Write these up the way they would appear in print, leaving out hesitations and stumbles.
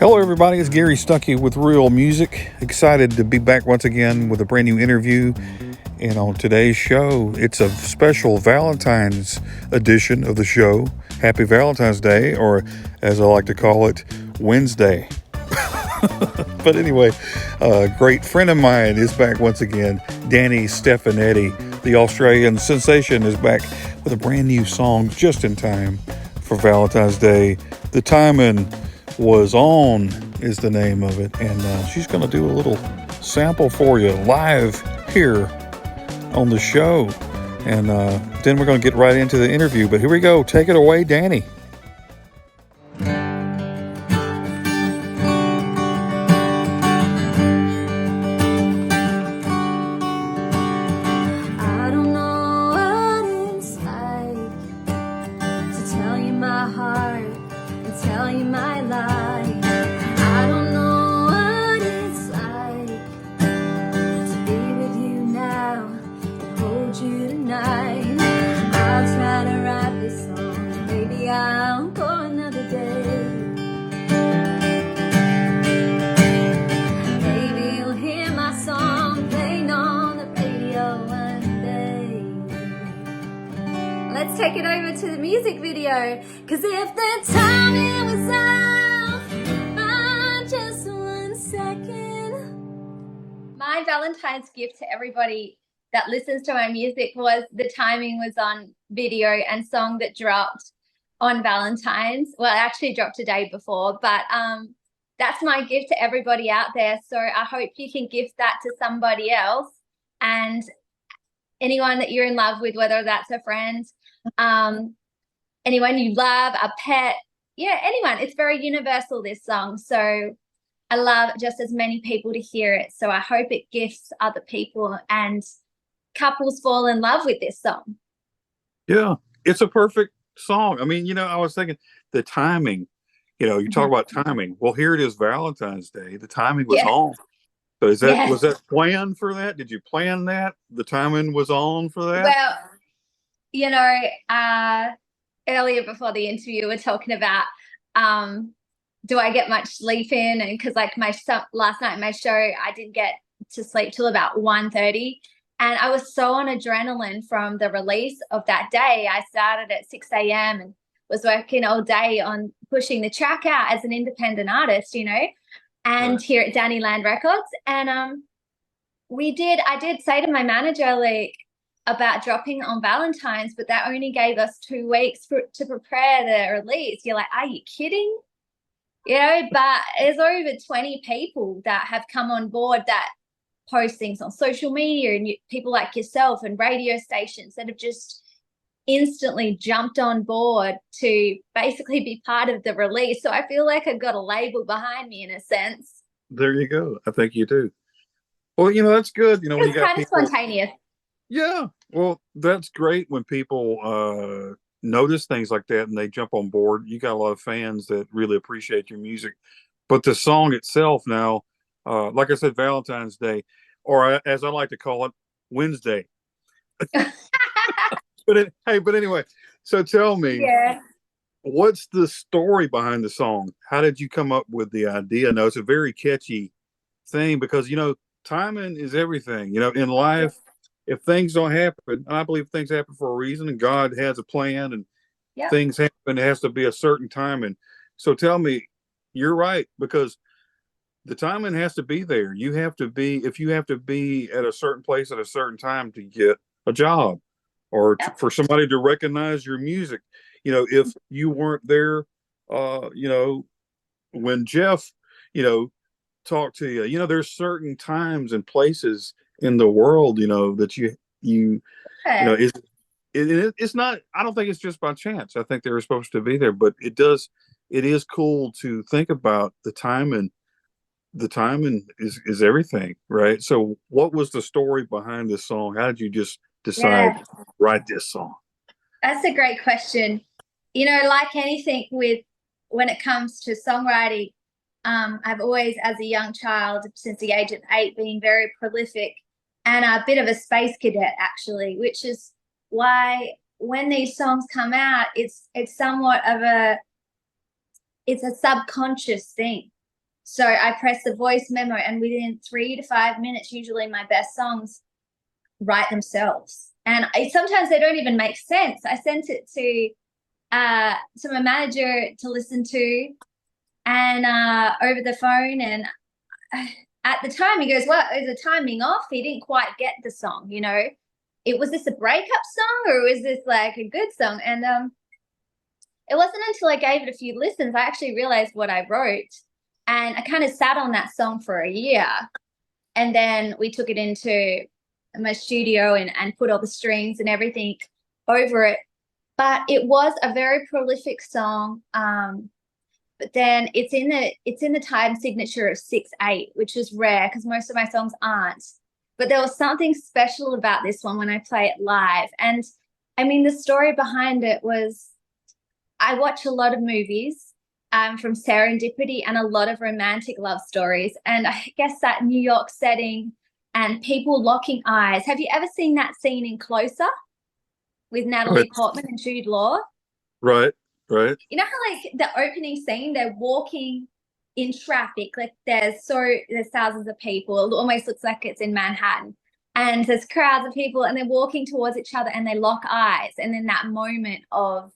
Hello, everybody. It's Gary Stuckey with Real Music. Excited to be back once again with a brand new interview. And on today's show, it's a special Valentine's edition of the show. Happy Valentine's Day, or as I like to call it, Wednesday. But anyway, a great friend of mine is back once again. Danni Stefanetti, the Australian sensation, is back with a brand new song just in time for Valentine's Day. The timing was on is the name of it, and she's going to do a little sample for you live here on the show, and then we're going to get right into the interview. But here we go. Take it away, Danni. Let's take it over to the music video. Cause if the timing was off by just 1 second. My Valentine's gift to everybody that listens to my music was the timing was on video and song that dropped on Valentine's. Well, it actually dropped a day before, but that's my gift to everybody out there. So I hope you can gift that to somebody else, and anyone that you're in love with, whether that's a friend, anyone you love, a pet, anyone. It's very universal, this song. So I love just as many people to hear it. So I hope it gifts other people and couples fall in love with this song. Yeah, it's a perfect song. I mean, I was thinking the timing, you talk about timing. Well, here it is, Valentine's Day. The timing was on. So was that planned for that? Did you plan that? The timing was on for that? Well, earlier before the interview, we're talking about do I get much sleep in? And because like last night, my show, I didn't get to sleep till about 1:30. And I was so on adrenaline from the release of that day. I started at 6 a.m. and was working all day on pushing the track out as an independent artist, and here at Danni Land Records. And I did say to my manager, like, about dropping on Valentine's, but that only gave us 2 weeks to prepare the release. You're like, are you kidding? But there's over 20 people that have come on board that post things on social media, and people like yourself and radio stations that have just instantly jumped on board to basically be part of the release. So I feel like I've got a label behind me in a sense. There you go. I think you do. Well, that's good. When you got kind of spontaneous. Yeah. Well, that's great when people notice things like that and they jump on board. You got a lot of fans that really appreciate your music. But the song itself now, like I said, Valentine's Day, or as I like to call it, Wednesday. But anyway, so tell me, what's the story behind the song? How did you come up with the idea? No, it's a very catchy thing because, timing is everything. In life, if things don't happen, and I believe things happen for a reason, and God has a plan, and things happen, it has to be a certain time. And so tell me, you're right, because the timing has to be there. If you have to be at a certain place at a certain time to get a job, or for somebody to recognize your music. If you weren't there, when Jeff, talked to you, there's certain times and places in the world, that it's not, I don't think it's just by chance. I think they were supposed to be there, but it is cool to think about the time, and the timing is everything, right? So what was the story behind this song? How did you just decide to write this song? That's a great question. Like anything when it comes to songwriting, I've always, as a young child, since the age of 8, been very prolific and a bit of a space cadet, actually, which is why when these songs come out, it's somewhat of it's a subconscious thing. So I press the voice memo, and within 3 to 5 minutes, usually my best songs write themselves. And sometimes they don't even make sense. I sent it to my manager to listen to, and over the phone. And at the time, he goes, "Well, is the timing off?" He didn't quite get the song. Was this a breakup song, or was this like a good song? And it wasn't until I gave it a few listens I actually realized what I wrote. And I kind of sat on that song for a year. And then we took it into my studio and put all the strings and everything over it. But it was a very prolific song. But then it's in the time signature of 6/8, which is rare because most of my songs aren't. But there was something special about this one when I play it live. And I mean, the story behind it was, I watch a lot of movies from serendipity and a lot of romantic love stories. And I guess that New York setting and people locking eyes. Have you ever seen that scene in Closer with Natalie Portman and Jude Law? Right, right. You know how like the opening scene, they're walking in traffic, like there's thousands of people. It almost looks like it's in Manhattan. And there's crowds of people and they're walking towards each other and they lock eyes. And then that moment of,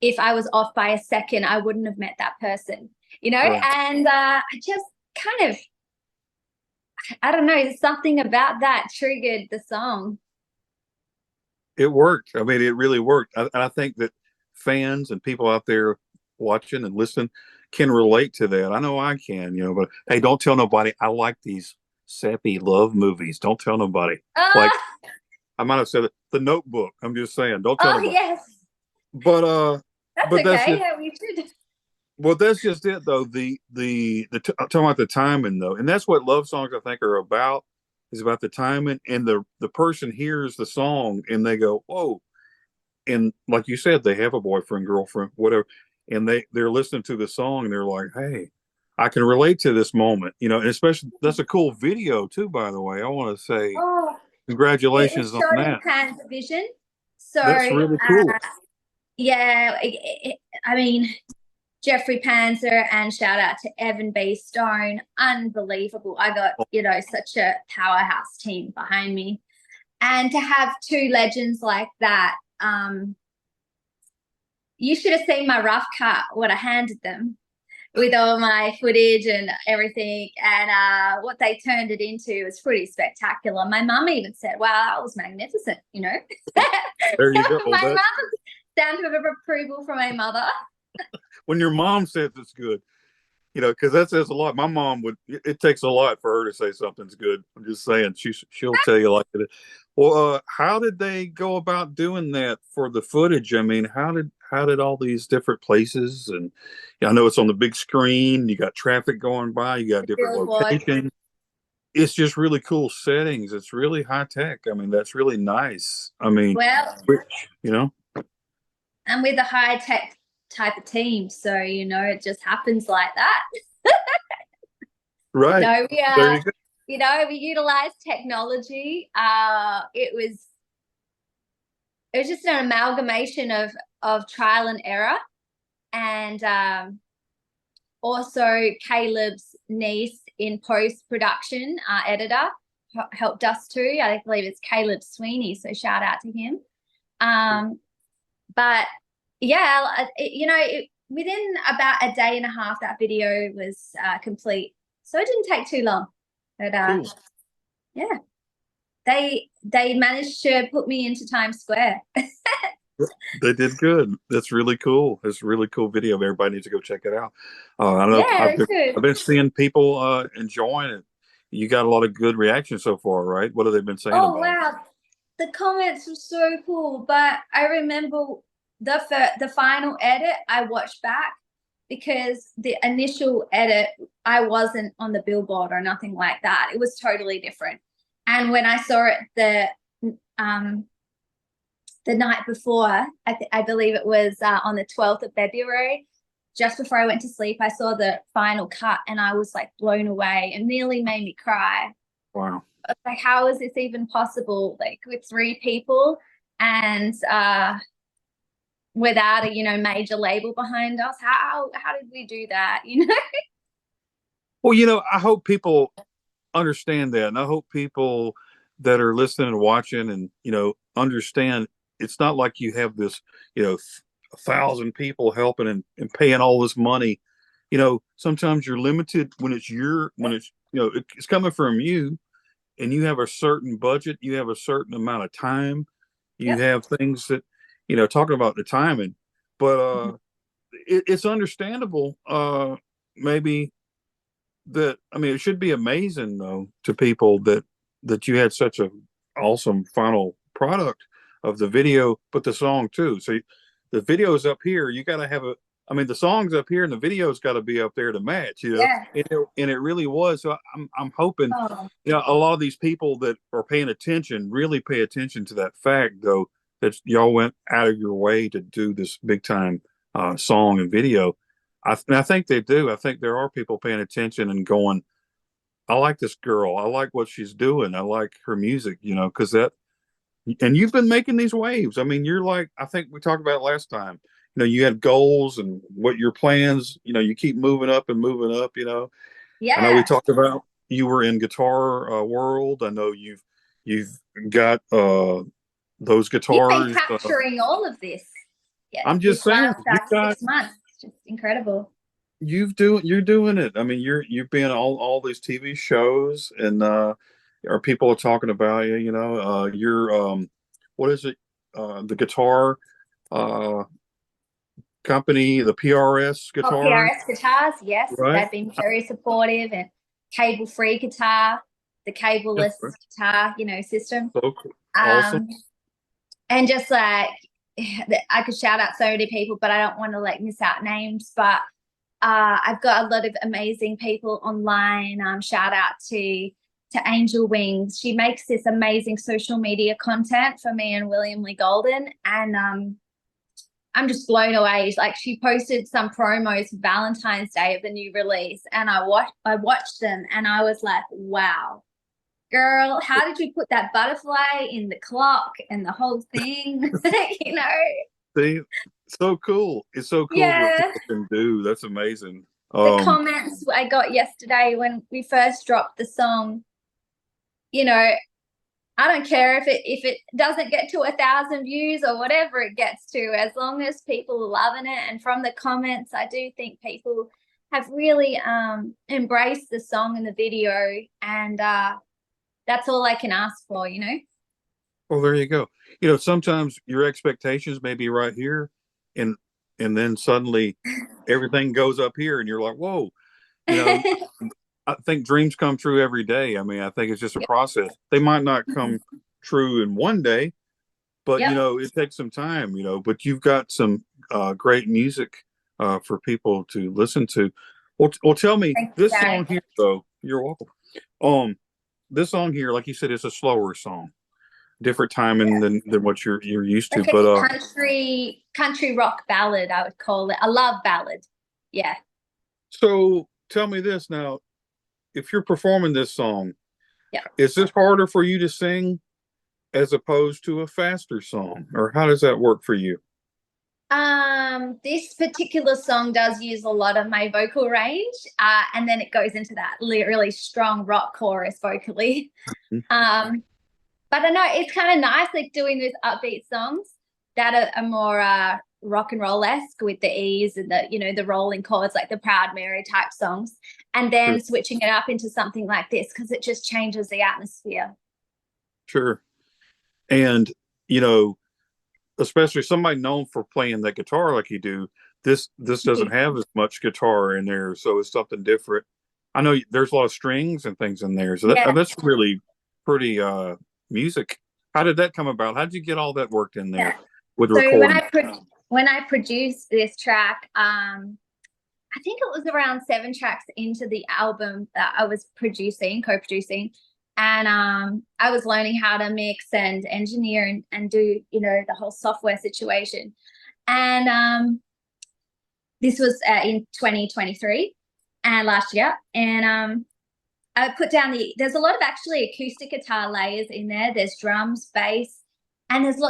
if I was off by a second, I wouldn't have met that person, Right. And I just kind of, I don't know, something about that triggered the song. It worked. I mean, it really worked. I think that fans and people out there watching and listening can relate to that. I know I can, but hey, don't tell nobody. I like these sappy love movies. Don't tell nobody. Like I might have said it, The Notebook. I'm just saying, don't tell nobody. Yes. But That's but that's okay. just, Yeah, we should. well, that's just it though. I'm talking about the timing though, and that's what love songs I think are about. Is about the timing, and the person hears the song and they go, "Whoa!" And like you said, they have a boyfriend, girlfriend, whatever, and they're listening to the song and they're like, "Hey, I can relate to this moment," And especially that's a cool video too, by the way. I want to say Oh, it was congratulations on shot in that. Pantavision. So, That's really cool. yeah, I mean, Jeffrey Panzer, and shout out to Evan B. Stone. Unbelievable. I got, such a powerhouse team behind me. And to have two legends like that, you should have seen my rough cut, what I handed them with all my footage and everything. And what they turned it into was pretty spectacular. My mum even said, wow, that was magnificent, There you go. My mum, stamp of approval from my mother. When your mom says it's good, because that says a lot. My mom would. It takes a lot for her to say something's good. I'm just saying, she'll tell you like it is. Well, how did they go about doing that for the footage? I mean, how did all these different places, and I know it's on the big screen. You got traffic going by. You got different Billboard. locations. It's just really cool settings. It's really high tech. I mean, that's really nice. I mean, Well, rich. and with a high tech type of team, so it just happens like that. Right. No, There you go. we utilize technology. It was just an amalgamation of trial and error, and also Caleb's niece in post production, editor, helped us too. I believe it's Caleb Sweeney, so shout out to him. But yeah, within about a day and a half, that video was complete. So it didn't take too long. But Cool. yeah, they managed to put me into Times Square. They did good. That's really cool. It's a really cool video. Everybody needs to go check it out. I know Yeah, I've been seeing people enjoying it. You got a lot of good reactions so far, right? What have they been saying Oh about it? wow, the comments were so cool. But I remember the final edit I watched back, because the initial edit, I wasn't on the billboard or nothing like that. It was totally different. And when I saw it the night before, I believe it was on the 12th of February, just before I went to sleep, I saw the final cut and I was like blown away and nearly made me cry. Wow. Like, how is this even possible? Like, with 3 people and without a major label behind us, how did we do that? Well, I hope people understand that, and I hope people that are listening and watching and understand it's not like you have this 1,000 people helping and paying all this money. Sometimes you're limited when it's coming from you, and you have a certain budget, you have a certain amount of time, you Yep. have things that talking about the timing, but it's understandable. Maybe that, I mean, it should be amazing though to people that you had such a awesome final product of the video, but the song too. So the video's up here, you got to have a, I mean, the song's up here and the video's got to be up there to match, Yeah. and it really was. So I'm hoping, Oh, a lot of these people that are paying attention really pay attention to that fact, though, that y'all went out of your way to do this big time song and video. I think they do. I think there are people paying attention and going, I like this girl. I like what she's doing. I like her music, because and you've been making these waves. I mean, you're like, I think we talked about it last time. You had goals and what your plans, you keep moving up and moving up. I know we yeah. talked about you were in guitar world. I know you've got those You've been guitars. capturing all of this. Yeah, I'm this just saying, last you've got 6 months. It's just incredible. you're doing it. I mean, you've been on all these TV shows, and or people are talking about you. You're what is it? The guitar uh company, the PRS Oh, guitars, PRS guitars, yes, right? they've been very supportive, and cable-free guitar, the Yeah, cableless right. guitar, system. So cool. Awesome. Um, and just like I could shout out so many people, but I don't want to like miss out names. But I've got a lot of amazing people online. Shout out to Angel Wings. She makes this amazing social media content for me and William Lee Golden, and I'm just blown away. Like, she posted some promos for Valentine's Day of the new release, and I watched them, and I was like, wow, girl, how did you put that butterfly in the clock and the whole thing? you know? See, so cool. It's so cool what Yeah. people can do. That's amazing. The comments I got yesterday when we first dropped the song, you know, I don't care if it doesn't get to 1,000 views or whatever it gets to, as long as people are loving it. And from the comments, I do think people have really embraced the song and the video, and that's all I can ask for. Well, there you go. Sometimes your expectations may be right here, and then suddenly everything goes up here, and you're like, whoa. You know, I think dreams come true every day. I mean, I think it's just a Yep. process. They might not come true in one day, but Yep. it takes some time. But you've got some great music for people to listen to. Well, tell me Thanks, this Gary. song here, though. You're welcome. Um, this song here, like you said, is a slower song, different timing than what you're used to. Like But a country rock ballad, I would call it. A love ballad. Yeah. so tell me this now: if you're performing this song, Yeah. is this harder for you to sing as opposed to a faster song, or how does that work for you? This particular song does use a lot of my vocal range, and then it goes into that really strong rock chorus vocally. But I know it's kind of nice, like doing those upbeat songs that are more rock and roll-esque with the E's and the rolling chords, like the Proud Mary type songs, and Sure. then switching it up into something like this because it just changes the atmosphere. Sure. And, you know, especially somebody known for playing that guitar like you do, this doesn't have as much guitar in there, so it's something different. I know there's a lot of strings and things in there, so Yeah. that's really pretty music. How did that come about? How did you get all that worked in there with So recording? when I produced this track, I think it was around 7 tracks into the album that I was co-producing. And I was learning how to mix and engineer and do, the whole software situation. And this was in 2023 and last year. And I put down there's a lot of actually acoustic guitar layers in there. There's drums, bass, and there's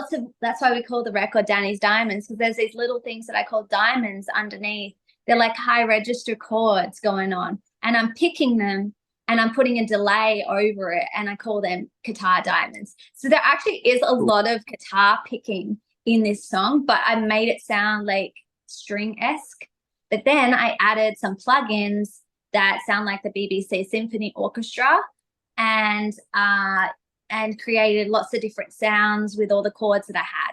that's why we call the record Danny's Diamonds, because there's these little things that I call diamonds underneath. They're like high register chords going on. and I'm picking them and I'm putting a delay over it, and I call them guitar diamonds. So there actually is a lot of guitar picking in this song, but I made it sound like string-esque. But then I added some plugins that sound like the BBC Symphony Orchestra, and created lots of different sounds with all the chords that I had.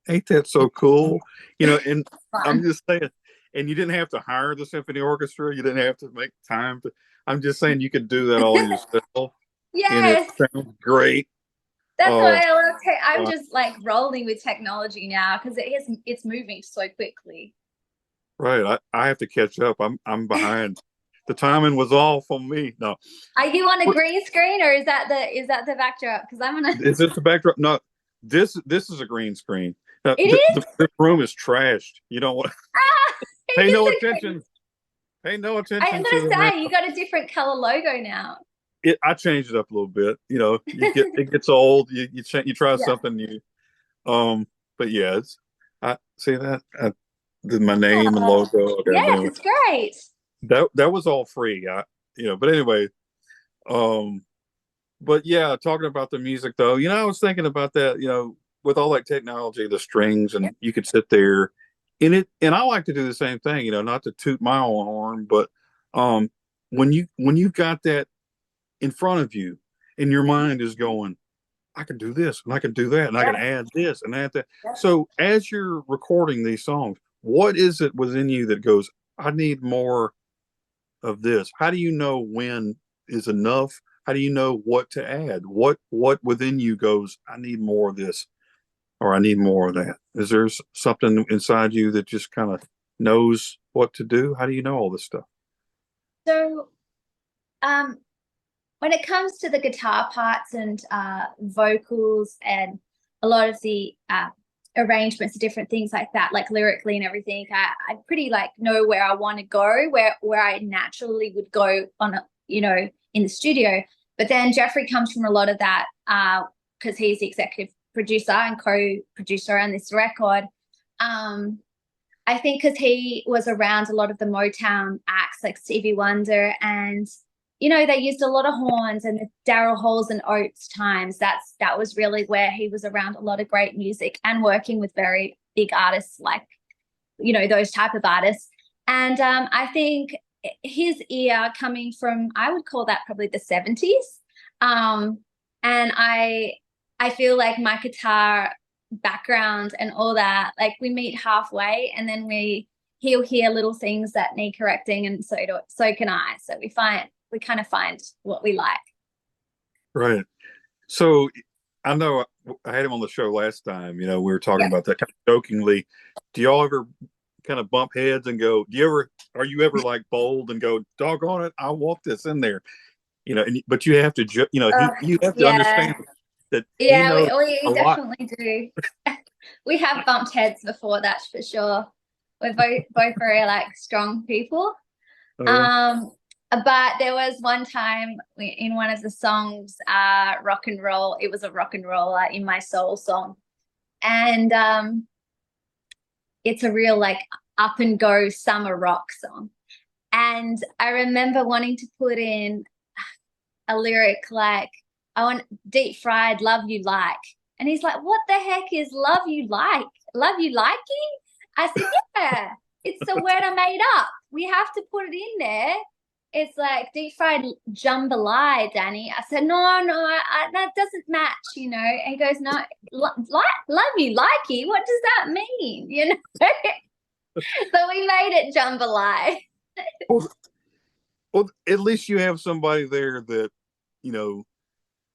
Ain't that so cool? And I'm Fun. just saying, and you didn't have to hire the symphony orchestra. You didn't have to make time to. I'm just saying you could do that all yourself, and it Yes, sounds great. that's Oh, why I love I'm uh, just like rolling with technology now because it's moving so quickly. right. I have to catch up. I'm behind. The timing was off on me. No, Are you on a What- green screen, or is that the backdrop? Because I'm on a is this the backdrop? No, this is a green screen. Now, it is. the room is trashed. You don't want. Ah, Pay it no is a green. attention. Pay no I was attention to gonna the man. say you got a different color logo now. I changed it up a little bit. It gets old. You try Yeah. something new. But yeah, I see that did my name and Oh, logo. Okay, but yes, anyway, it's great. that was all free. But anyway, um, but yeah, talking about the music though, I was thinking about that. With all that technology, the strings, and you could sit there in it, and I like to do the same thing. Not to toot my own horn, but um, when you've got that in front of you, and your mind is going, I can do this and I can do that and I can Yeah. add this and add that. Yeah. So as you're recording these songs, what is it within you that goes, I need more of this? How do you know when is enough? How do you know what to add? What within you goes, I need more of this or I need more of that? Is there something inside you that just kind of knows what to do? How do you know all this stuff? So, um, when it comes to the guitar parts and vocals and a lot of the arrangements, different things like that, like lyrically and everything, I pretty like know where I want to go, where I naturally would go on in the studio. But then Jeffrey comes from a lot of that because he's the executive producer and co-producer on this record. I think because he was around a lot of the Motown acts like Stevie Wonder, and they used a lot of horns, and the Daryl Halls and Oates times. That was really where he was around a lot of great music and working with very big artists like those type of artists. And I think his ear coming from, I would call that probably the 70s. And I feel like my guitar background and all that, like we meet halfway, and then he'll hear little things that need correcting, and so can I. So we kind of find what we like. Right. So I know I had him on the show last time. We were talking Yeah. about that kind of jokingly. Do y'all ever kind of bump heads and go, are you ever like bold and go, doggone it, I want this in there? But you have to, you have to Yeah. understand that he Yeah, knows we a lot. definitely do. We have bumped heads before, that's for sure. We're both very like strong people. But there was one time in one of the songs, rock and roll. It was a rock and roll in my soul song, and it's a real like up and go summer rock song. And I remember wanting to put in a lyric like, I want deep fried love you like. And he's like, what the heck is love you like? Love you liking? I said, yeah, it's the word I made up. We have to put it in there. It's like deep fried jambalaya, Danny. I said, no, that doesn't match, And he goes, no, love you likey. What does that mean? So we made it jambalaya. Well, at least you have somebody there that,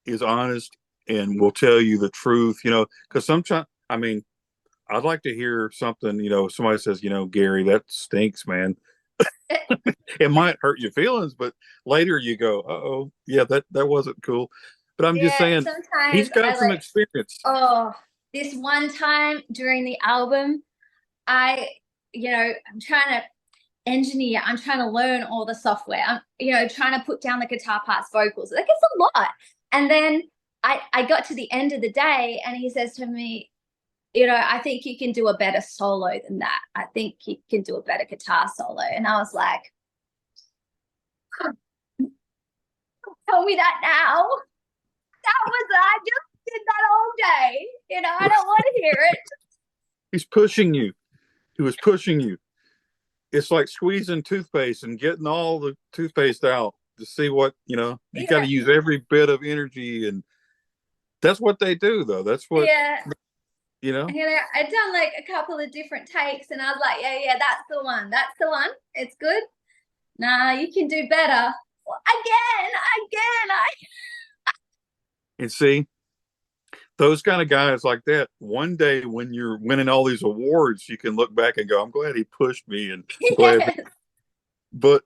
is honest and will tell you the truth, because sometimes, I'd like to hear something, somebody says, Gary, that stinks, man. It might hurt your feelings, but later you go, oh, yeah, that wasn't cool. But I'm just saying, he's sometimes got some experience. Oh, this one time during the album, I'm trying to engineer, I'm trying to learn all the software. I'm, trying to put down the guitar parts, vocals. Like it's a lot. And then I got to the end of the day and he says to me, I think you can do a better solo than that. I think you can do a better guitar solo. And I was like, Tell me that now. I just did that all day. I don't want to hear it. He's pushing you. He was pushing you. It's like squeezing toothpaste and getting all the toothpaste out to see what, you got to Yeah, use every bit of energy. And that's what they do, though. That's what, yeah. you know, I'd done like a couple of different takes, and I was like, yeah, that's the one. That's the one. It's good. Nah, you can do better. Again. and see, those kind of guys like that, one day when you're winning all these awards, you can look back and go, I'm glad he pushed me. And I'm glad, Yes. but,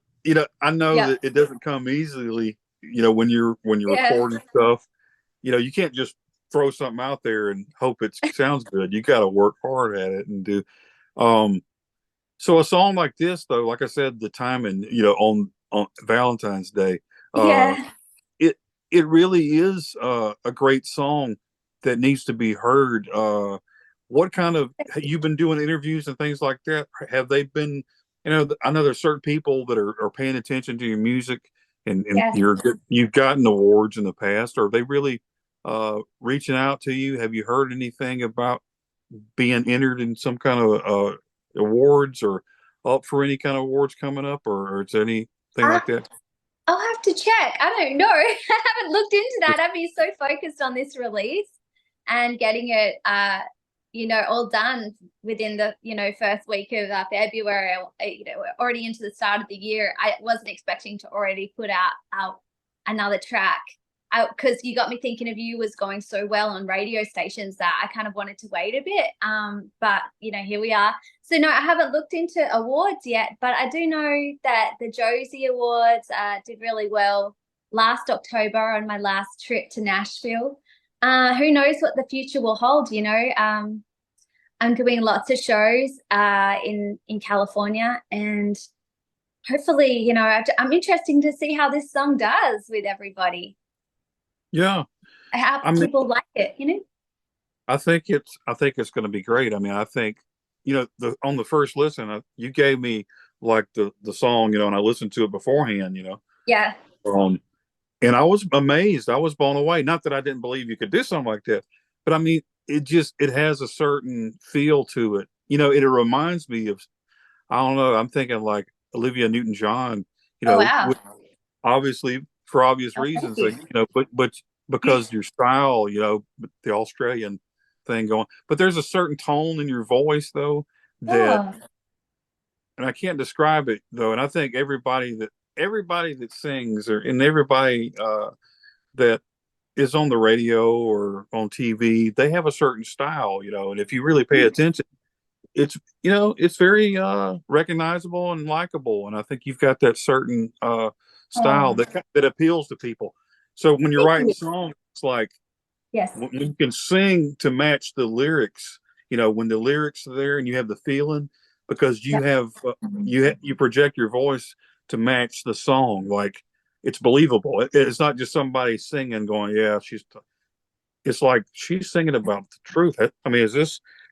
I know Yep. that it doesn't come easily, when you're Yes. recording stuff, you can't just throw something out there and hope it sounds good. You got to work hard at it and do. Um, so a song like this, though, like I said, the timing, on Valentine's Day, uh, Yeah. it it really is a great song that needs to be heard. What kind of you've been doing interviews and things like that? Have they been? I know there's certain people that are paying attention to your music, and Yes. you've gotten awards in the past. Are they really reaching out to you? Have you heard anything about being entered in some kind of awards or up for any kind of awards coming up, or is there anything I, like that? I'll have to check. I don't know. I haven't looked into that. I've been so focused on this release and getting it, all done within the, first week of February. We're already into the start of the year. I wasn't expecting to already put out another track. Because you got me thinking of you was going so well on radio stations that I kind of wanted to wait a bit. But here we are. So no, I haven't looked into awards yet, but I do know that the Josie Awards did really well last October on my last trip to Nashville. Who knows what the future will hold? I'm doing lots of shows in California, and hopefully, I'm interested to see how this song does with everybody, Yeah, how I mean, people like it. I think it's going to be great. I mean, I think the on the first listen, you gave me like the song, and I listened to it beforehand, Yeah. um, and I was amazed. I was blown away. Not that I didn't believe you could do something like that, but I mean, it has a certain feel to it. It reminds me of, I don't know. I'm thinking like Olivia Newton-John. Oh wow. Obviously for obvious Oh, thank reasons, you. but because your style, the Australian thing going. But there's a certain tone in your voice though that, Oh, and I can't describe it though. And I think everybody that sings and everybody that is on the radio or on TV, they have a certain style, and if you really pay attention, it's very recognizable and likable, and I think you've got that certain style oh, that appeals to people. So when you're thank writing you. songs, it's like Yes. when you can sing to match the lyrics, when the lyrics are there and you have the feeling, because you Yep. have you project your voice to match the song, like it's believable. It's not just somebody singing going, yeah, it's like she's singing about the truth. I mean,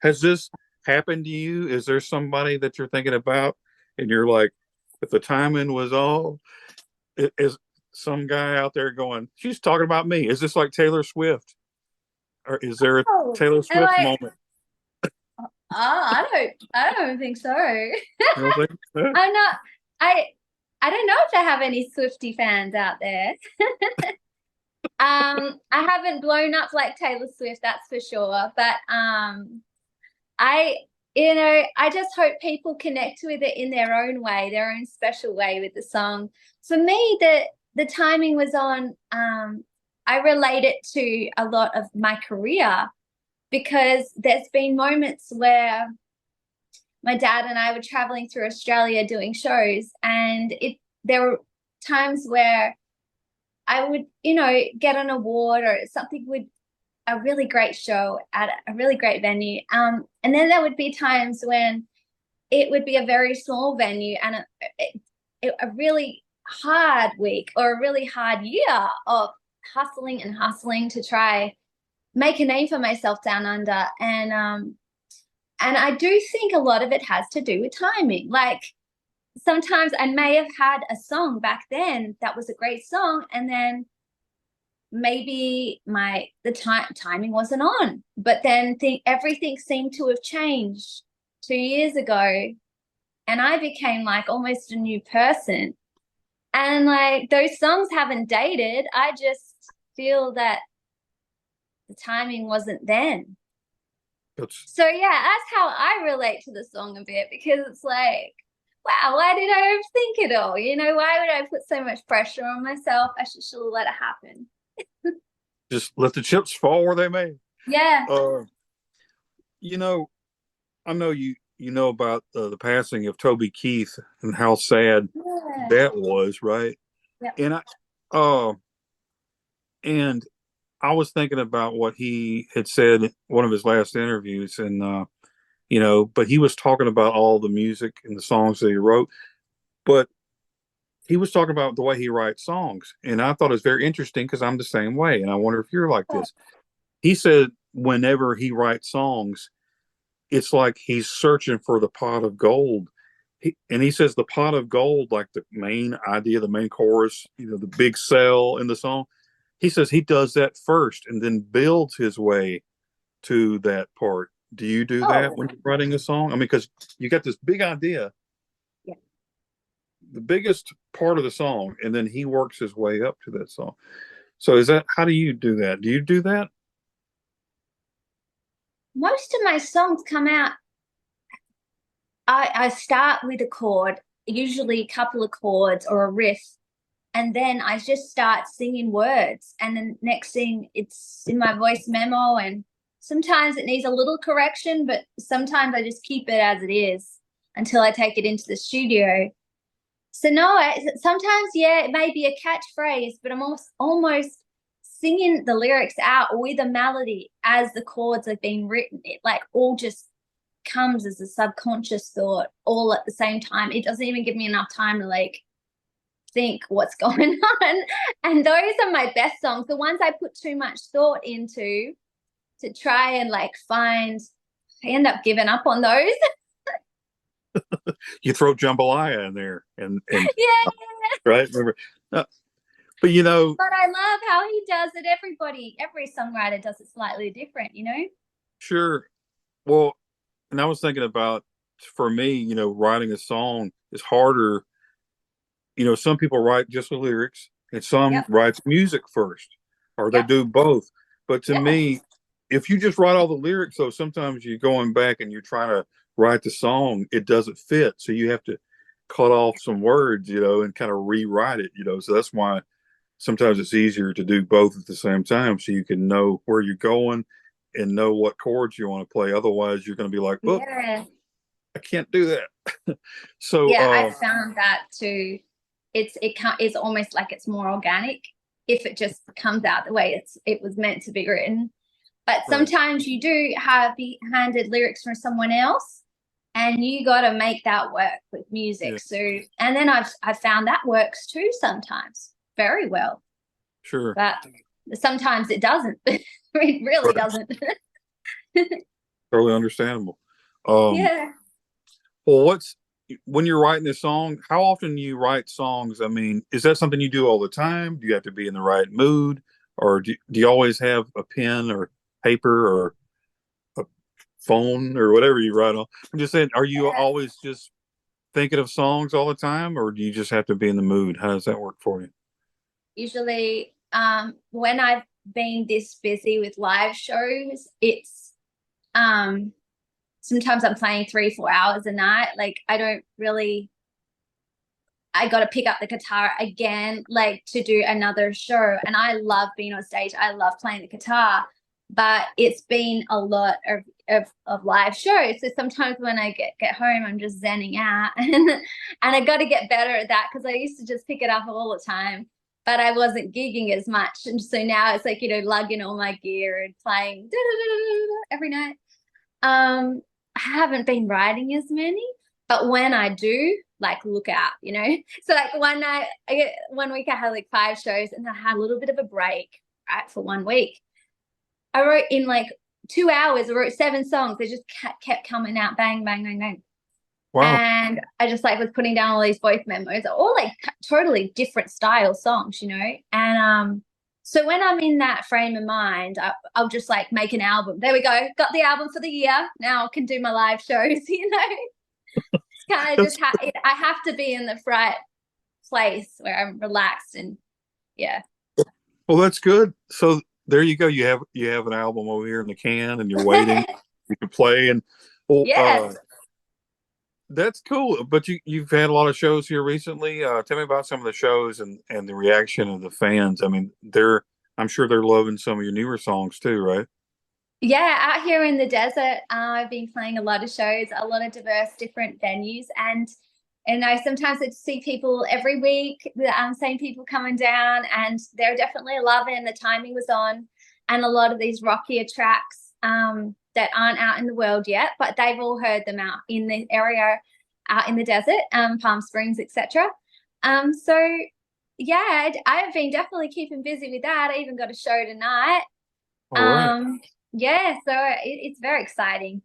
has this happened to you? Is there somebody that you're thinking about and you're like, if the timing was all, is some guy out there going, she's talking about me? Is this like Taylor Swift? Or is there a Oh, Taylor am Swift I? moment? I don't think so. You don't think so? I'm not. I. I don't know if I have any Swifty fans out there. I haven't blown up like Taylor Swift, that's for sure. But I, I just hope people connect with it in their own way, their own special way with the song. For me, the timing was on. I relate it to a lot of my career because there's been moments where my dad and I were traveling through Australia doing shows, and there were times where I would, get an award or something with a really great show at a really great venue. And then there would be times when it would be a very small venue and a really hard week or a really hard year of hustling to try make a name for myself down under. And I do think a lot of it has to do with timing. Like sometimes I may have had a song back then that was a great song, and then maybe the timing wasn't on, but then everything seemed to have changed 2 years ago, and I became like almost a new person. And like those songs haven't dated. I just feel that the timing wasn't then. So yeah, that's how I relate to the song a bit, because it's like, wow, why did I overthink it all? You know, why would I put so much pressure on myself? I should let it happen. Just let the chips fall where they may. Yeah. You know, I know you know about the passing of Toby Keith and how sad Yeah. that was, right? Yep. And uh, and I was thinking about what he had said in one of his last interviews, and but he was talking about all the music and the songs that he wrote, but he was talking about the way he writes songs, and I thought it was very interesting because I'm the same way, and I wonder if you're like this. He said whenever he writes songs, it's like he's searching for the pot of gold. And he says the pot of gold, like the main idea, the main chorus, the big sell in the song. He says he does that first and then builds his way to that part. Do you do that when you're writing a song? I mean, because you got this big idea, Yeah. the biggest part of the song, and then he works his way up to that song. So how do you do that? Do you do that? Most of my songs come out, I start with a chord, usually a couple of chords or a riff, and then I just start singing words. And then next thing, it's in my voice memo, and sometimes it needs a little correction, but sometimes I just keep it as it is until I take it into the studio. So no, sometimes, yeah, it may be a catchphrase, but I'm almost singing the lyrics out with a melody as the chords are being written. It like all just comes as a subconscious thought all at the same time. It doesn't even give me enough time to like think what's going on. And those are my best songs, the ones I put too much thought into to try and like find. I end up giving up on those. You throw jambalaya in there, and Yeah. right. Remember, but But I love how he does it. Every songwriter does it slightly different, sure. Well, and I was thinking about, for me, writing a song is harder. Some people write just the lyrics, and some Yep. writes music first, or they Yep. do both. But to Yeah. me, if you just write all the lyrics, though, sometimes you're going back and you're trying to write the song, it doesn't fit. So you have to cut off some words, and kind of rewrite it. So that's why sometimes it's easier to do both at the same time, so you can know where you're going and know what chords you want to play. Otherwise, you're going to be like, "Oh, Yeah. I can't do that." So, Yeah, I found that too. It's almost like it's more organic if it just comes out the way it was meant to be written. But sometimes you do be handed lyrics from someone else, and you got to make that work with music. yeah, So, and then I've found that works too sometimes very well. sure, But sometimes it doesn't. It really doesn't. totally understandable. Um, Yeah. well, when you're writing this song, how often do you write songs? I mean, is that something you do all the time? Do you have to be in the right mood, or do you always have a pen or paper or a phone or whatever you write on? I'm just saying, are you always just thinking of songs all the time, or do you just have to be in the mood? How does that work for you? Usually, when I've been this busy with live shows, it's sometimes I'm playing 3-4 hours a night. Like I got to pick up the guitar again, like to do another show. And I love being on stage. I love playing the guitar, but it's been a lot of live shows. So sometimes when I get home, I'm just zenning out, and I got to get better at that, because I used to just pick it up all the time, but I wasn't gigging as much. And so now it's like, lugging all my gear and playing every night. I haven't been writing as many, but when I do, like, look out, So like one week I had like 5 shows, and I had a little bit of a break, right, for 1 week. I wrote in like 2 hours. I wrote 7 songs. They just kept coming out, bang, bang, bang, bang. Wow. And I just like was putting down all these voice memos, all like totally different style songs, And so when I'm in that frame of mind, I'll just like make an album. There we go, got the album for the year. Now I can do my live shows. It's kind of That's, just I have to be in the right place where I'm relaxed and yeah. well, that's good. So there you go. You have an album over here in the can, and you're waiting. You can play, and well, Yes. that's cool. But you've had a lot of shows here recently. Tell me about some of the shows and the reaction of the fans. I mean, I'm sure they're loving some of your newer songs too, right? Yeah, out here in the desert, I've been playing a lot of shows, a lot of diverse, different venues, and I sometimes I see people every week. Same people coming down, and they're definitely loving. The timing was on, and a lot of these rockier tracks that aren't out in the world yet, but they've all heard them out in the area, out in the desert, Palm Springs, etc. So yeah, I've been definitely keeping busy with that. I even got a show tonight. All right, Um, yeah, so it's very exciting.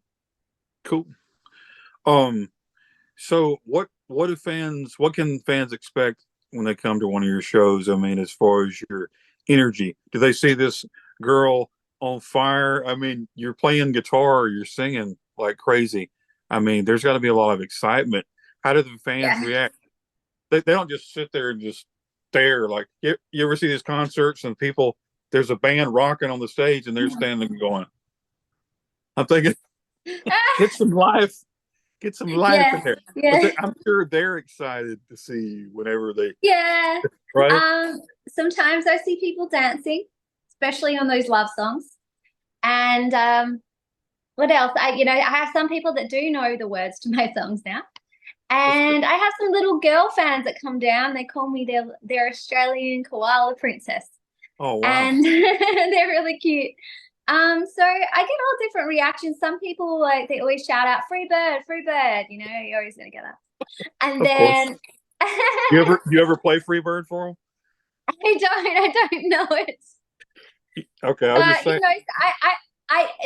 cool. Um, so what can fans expect when they come to one of your shows? I mean, as far as your energy, do they see this girl on fire? I mean, you're playing guitar, you're singing like crazy. I mean, there's got to be a lot of excitement. How do the fans Yeah. react? They don't just sit there and just stare. Like you ever see these concerts and people, there's a band rocking on the stage and they're standing and going, I'm thinking, get some life, get some life in Yeah, there. But yeah, I'm sure they're excited to see you whenever they, yeah. right? Sometimes I see people dancing, especially on those love songs. And what else? I have some people that do know the words to my songs now. That's good. And I have some little girl fans that come down. They call me their Australian koala princess. Oh, wow. And they're really cute. So I get all different reactions. Some people like they always shout out free bird, you're always gonna get that. And Of course. then You ever play Freebird for them? I don't know it. Okay, I was just But saying.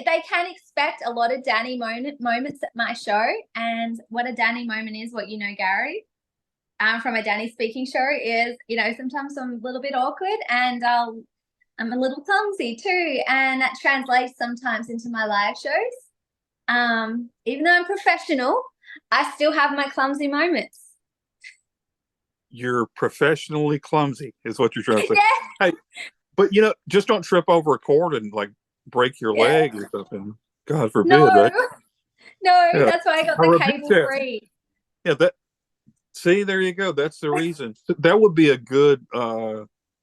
they can expect a lot of Danny moments at my show. And what a Danny moment is, what Gary, from a Danny speaking show is, sometimes I'm a little bit awkward and I'm a little clumsy too, and that translates sometimes into my live shows. Even though I'm professional, I still have my clumsy moments. You're professionally clumsy, is what you're trying to say. Yeah, Hey, but just don't trip over a cord and like break your yeah. leg or something. God forbid, No, right? no, Yeah. that's why I got I the repeat cable that. free. Yeah, that see, there you go. That's the reason. That would be a good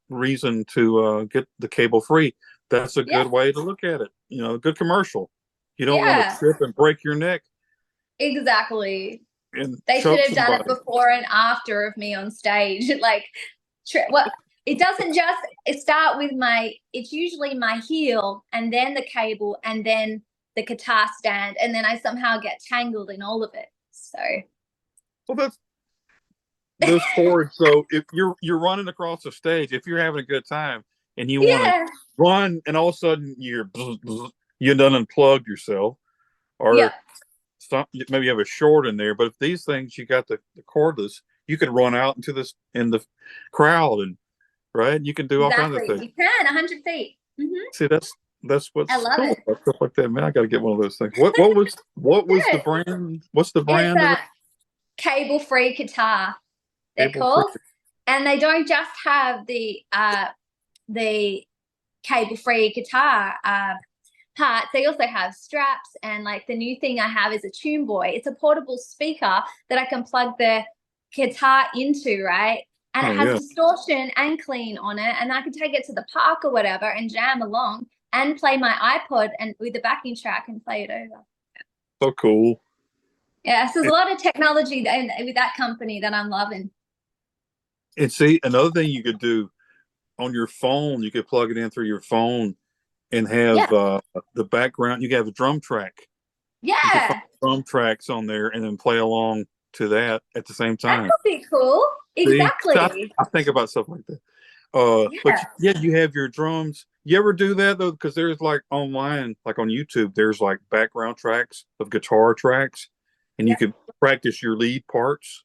reason to get the cable free. That's a Yeah, good way to look at it. A good commercial. You don't want to yeah, trip and break your neck exactly. and They should choke have done it somebody. before and after of me on stage. Like, what? It doesn't just start with it's usually my heel and then the cable and then the guitar stand. And then I somehow get tangled in all of it. So, Well, that's those cords. So if you're running across the stage, if you're having a good time and you want to yeah, run, and all of a sudden you done unplugged yourself, yep, or maybe you have a short in there. But if these things you got the cordless, you can run out into this in the crowd and right, you can do all kinds of exactly. things. You can 100 feet. See, that's I what's love cool it. about stuff like that, man. I got to get one of those things. What was the Good. brand? What's the It's brand of it? a cable free guitar, they're Cable free. called. And they don't just have the cable free guitar parts. They also have straps, and like the new thing I have is a Tune Boy. It's a portable speaker that I can plug the guitar into, right? And it Oh has yeah, distortion and clean on it, and I can take it to the park or whatever and jam along and play my iPod and with the backing track and play it over. so cool. Yeah, so there's And, a lot of technology with that company that I'm loving. and see, another thing you could do on your phone, you could plug it in through your phone and Yeah, have the background. You could have a drum track. You could find yeah, drum tracks on there and then play along to that at the same that time. could be cool. See, so Exactly. I think about stuff like that. But Yeah. yeah, you have your drums. You ever do that though? Because there's like online, like on YouTube, there's like background tracks of guitar tracks, and you Yeah. could practice your lead parts.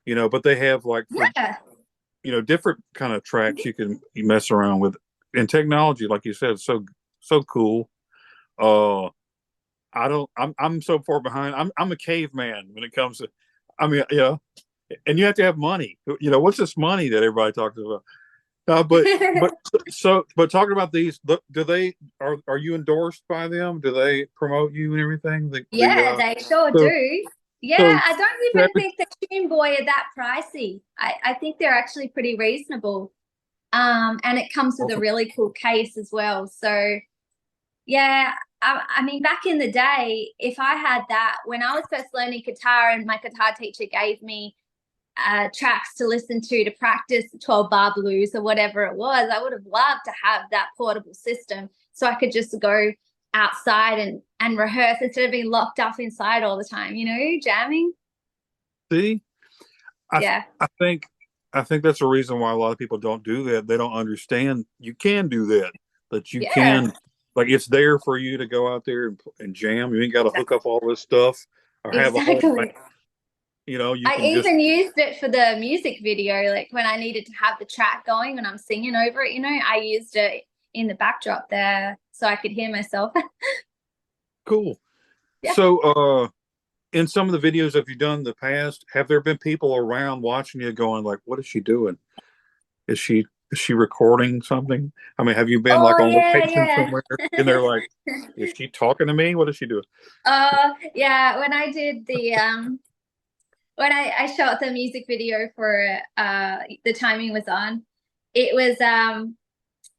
But they have like for Yeah. different kind of tracks you mess around with. And technology, like you said, is so cool. Uh, I don't. I'm so far behind. I'm a caveman when it comes to. I mean, yeah, and you have to have money. What's this money that everybody talks about? But talking about these, do they are you endorsed by them? Do they promote you and everything? Yeah, they sure So do. Yeah, so I don't even think the Tune Boy are that pricey. I think they're actually pretty reasonable. And it comes with a awesome. really cool case as well. So yeah, I mean, back in the day, if I had that, when I was first learning guitar and my guitar teacher gave me tracks to listen to practice 12 bar blues or whatever it was, I would have loved to have that portable system so I could just go outside and rehearse instead of being locked up inside all the time, jamming. See, I Yeah. I think that's the reason why a lot of people don't do that. They don't understand you can do that. That you Yeah. can, like, it's there for you to go out there and jam. You ain't got to hook up all this stuff or have a whole band. Exactly. You I can just even used it for the music video, like when I needed to have the track going when I'm singing over it, I used it in the backdrop there so I could hear myself. cool. Yeah. So, in some of the videos that you've done in the past, have there been people around watching you going like, "What is she doing? Is she recording something?" I mean, have you been like Oh, on location yeah, somewhere and they're like, yeah. "Is she talking to me? What is she doing?" Yeah, when I did the when I shot the music video for the timing was on, it was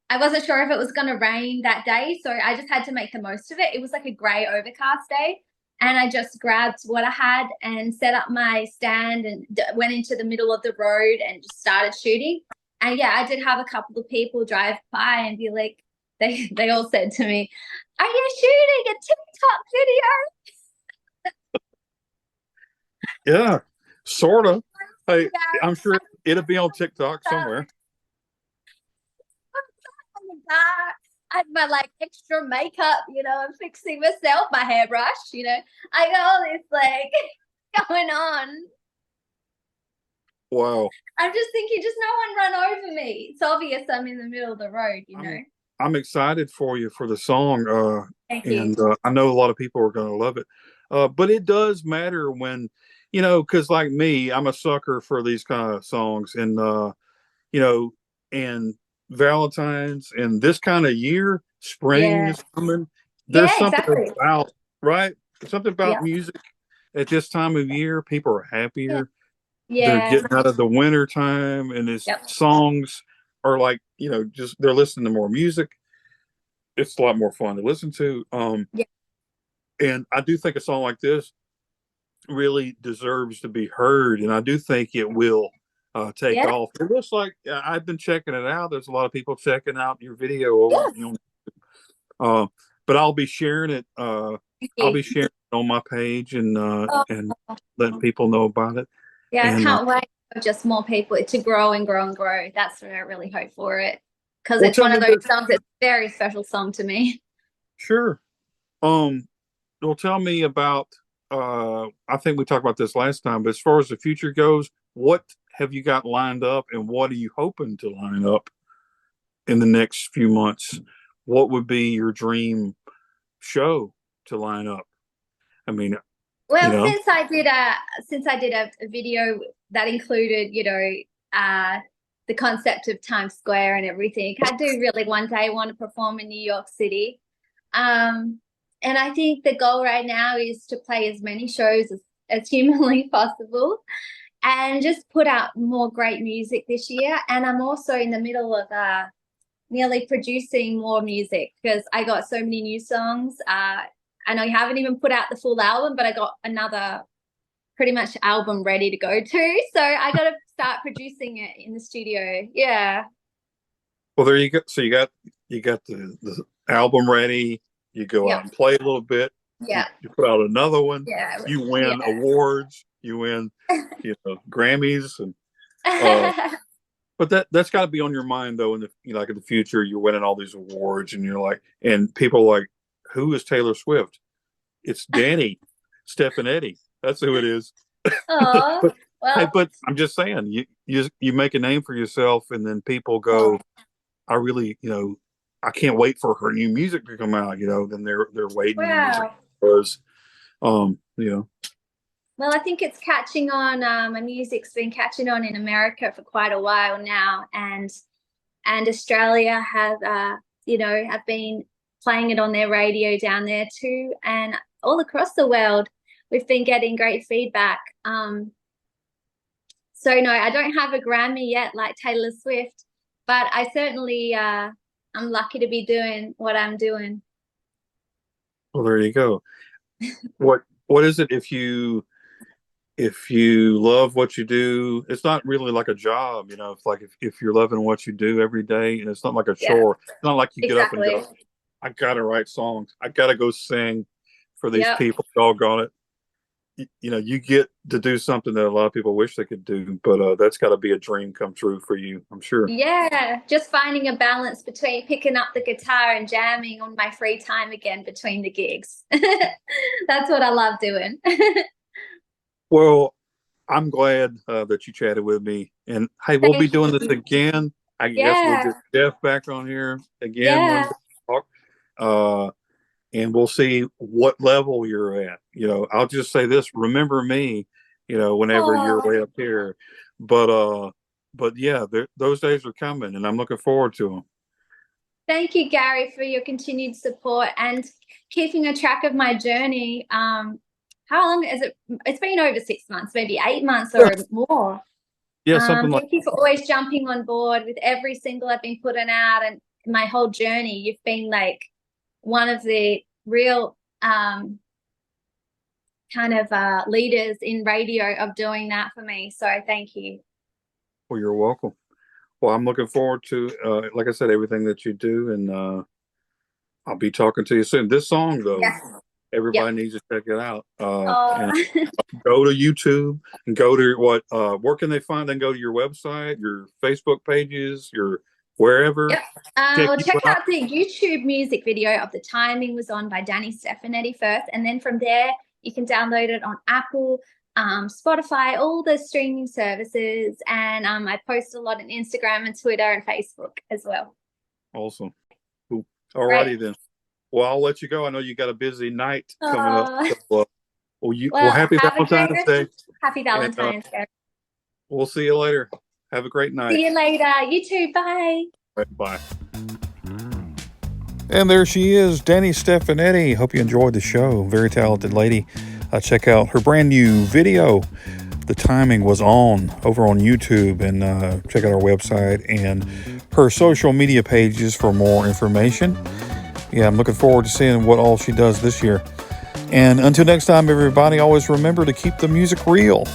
I wasn't sure if it was gonna rain that day, so I just had to make the most of it. It was like a grey overcast day, and I just grabbed what I had and set up my stand and went into the middle of the road and just started shooting. And yeah, I did have a couple of people drive by and be like, they all said to me, "Are you shooting a TikTok video?" Yeah, sort of. Hey, Yeah, I'm sure it'll be on TikTok somewhere. I had my like extra makeup, I'm fixing myself, my hairbrush, I got all this like going on. Wow. I'm just thinking, just no one run over me. It's obvious I'm in the middle of the road. I'm excited for you for the song, Thank you. and I know a lot of people are going to love it. But it does matter when, because like me, I'm a sucker for these kind of songs, and you know, and Valentine's and this kind of year, spring Yeah. is coming. There's Yeah, something exactly. about right, something about Yeah. music at this time of year. People are Yeah. happier. They're Yeah. getting out of the winter time, and his Yep. songs are like, just they're listening to more music. It's a lot more fun to listen to. Yeah. And I do think a song like this really deserves to be heard, and I do think it will take Yeah. off. It looks like I've been checking it out. There's a lot of people checking out your video over, Yes. uh, but I'll be sharing it. Thank I'll you. be sharing it on my page Oh, and letting people know about it. yeah, I And can't wait for just more people to grow and grow and grow. That's what I really hope for it. Because well, it's tell one me of those this. songs that's a very special song to me. Sure. Um, well, tell me about. I think we talked about this last time, but as far as the future goes, what have you got lined up, and what are you hoping to line up in the next few months? What would be your dream show to line up? I mean, you Well, know, since I did a video that included, the concept of Times Square and everything, I do really one day want to perform in New York City. Um, and I think the goal right now is to play as many shows as humanly possible and just put out more great music this year. And I'm also in the middle of nearly producing more music because I got so many new songs. I know you haven't even put out the full album, but I got another pretty much album ready to go to. So I got to start producing it in the studio. Yeah. well, there you go. So you got the album ready. You go out Yep. and play a little bit. You, Yeah. you put out another one. Yeah. You Yeah. win awards. You win, Grammys, and uh, but that's got to be on your mind though. In the like in the future, you're winning all these awards, and you're like, and people are like, who is Taylor Swift? It's Danni Stefanetti. That's who it is. Oh, But hey, well, but I'm just saying, you make a name for yourself, and then people oh, go, I really, I can't wait for her new music to come out. Then they're waiting, and it's like, wow. was, um, you know, Well, I think it's catching on. My music's been catching on in America for quite a while now, and Australia have been playing it on their radio down there too, and all across the world, we've been getting great feedback. So no, I don't have a Grammy yet like Taylor Swift, but I certainly I'm lucky to be doing what I'm doing. well, there you go. What is it if you love what you do? It's not really like a job, It's like if you're loving what you do every day, and it's not like a Yeah, chore. It's not like you get up and exactly. go, I gotta write songs. I gotta go sing for these Yep. people. Doggone it. You get to do something that a lot of people wish they could do, but that's got to be a dream come true for you, I'm sure. Yeah, just finding a balance between picking up the guitar and jamming on my free time again between the gigs. That's what I love doing. Well, I'm glad that you chatted with me. And hey, we'll be Thank doing this you. again. I guess we'll Yeah, get Jeff back on here again one yeah. day. Talk. Uh, and we'll see what level you're at. I'll just say this: remember me. Whenever you're Oh, way up here. But yeah, those days are coming, and I'm looking forward to them. thank you, Gary, for your continued support and keeping a track of my journey. How long is it? It's been over 6 months, maybe 8 months Yeah, or more. yeah, something like. Thank you for always jumping on board with every single I've been putting out and my whole journey. You've been like one of the real kind of leaders in radio of doing that for me. So thank you. Well, you're welcome. Well, I'm looking forward to, like I said, everything that you do, and I'll be talking to you soon. This song, though, Yes. Yep. everybody needs to check it out. Oh, And go to YouTube and go to what? Where can they find? Then go to your website, your Facebook pages, your wherever. yep. Check Well, you check out. out the YouTube music video of The Timing was on by Danni Stefanetti first. And then from there, you can download it on Apple, Spotify, all the streaming services. And I post a lot on Instagram and Twitter and Facebook as well. Awesome. Cool. All Right. righty then. Well, I'll let you go. I know you got a busy night coming up. Oh, So, well, well, happy have a great Valentine's Day, happy and Valentine's Day. we'll see you later. Have a great night. See you later. You too. Bye. Bye. And there she is, Danni Stefanetti. Hope you enjoyed the show. Very talented lady. Check out her brand new video. The Timing was on over on YouTube, and check out our website and her social media pages for more information. Yeah, I'm looking forward to seeing what all she does this year. And until next time, everybody, always remember to keep the music real.